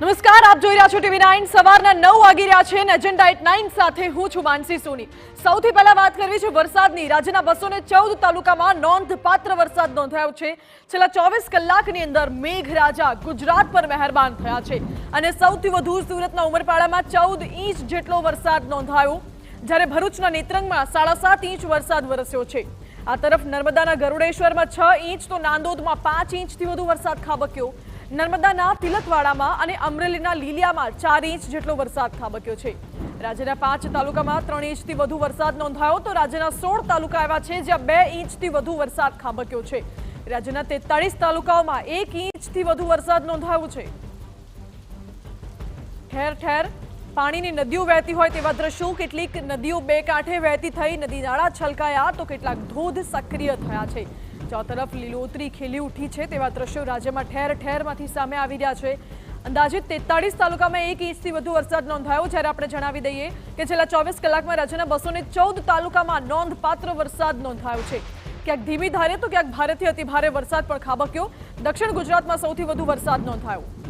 નમસ્કાર, આપ જોઈ રહ્યા છો ટીવી 9 સવારના 9 વાગી રહ્યા છે અને એજન્ડા એટ 9 સાથે હું છું માનસી સોની। સૌથી પહેલા વાત કરવી છે વરસાદની। રાજ્યના 214 તાલુકામાં નોંધપાત્ર વરસાદ નોંધાયો છે। છેલ્લા 24 કલાકની અંદર મેઘરાજા ગુજરાત પર મહેરબાન થયા છે અને સૌથી વધુ સુરતના ઉમરપાડામાં 14 ઇંચ જેટલો વરસાદ નોંધાયો, જ્યારે ભરૂચના નેત્રંગમાં 7.5 ઇંચ વરસાદ વરસ્યો છે। આ તરફ નર્મદાના ગરુડેશ્વરમાં 6 ઇંચ તો નાંદોદમાં 5 ઇંચથી વધુ વરસાદ ખાબક્યો। નર્મદાના તિલકવાડામાં અને અમરેલીના લીલિયામાં 4 ઇંચ જેટલો વરસાદ ખાબક્યો છે। રાજ્યના 5 તાલુકામાં 3 ઇંચથી વધુ વરસાદ નોંધાયો તો રાજ્યના 16 તાલુકા એવા છે જ્યાં 2 ઇંચથી વધુ વરસાદ ખાબક્યો છે। રાજ્યના 43 તાલુકાઓમાં 1 ઇંચથી વધુ વરસાદ નોંધાયો છે। ઠેર ઠેર પાણીની નદીઓ વહેતી હોય તેવા દ્રશ્યો। કેટલીક નદીઓ બે કાંઠે વહેતી થઈ નદી નાળા છલકાયા તો કેટલાક ધોધ સક્રિય થયા છે। ચારે તરફ લીલોતરી ખીલી ઉઠી છે તેવા દ્રશ્યો રાજ્યમાં ઠેર ઠેરમાંથી સામે આવી રહ્યા છે। અંદાજિત 43 તાલુકામાં 1 ઇંચથી વધુ વરસાદ નોંધાયો, જ્યારે આપણે જણાવી દઈએ કે છેલ્લા 24 કલાકમાં રાજ્યના 214 તાલુકામાં નોંધપાત્ર વરસાદ નોંધાયો છે। ક્યાંક ધીમી ધારે તો ક્યાંક ભારેથી અતિભારે વરસાદ પણ ખાબક્યો। દક્ષિણ ગુજરાતમાં સૌથી વધુ વરસાદ નોંધાયો।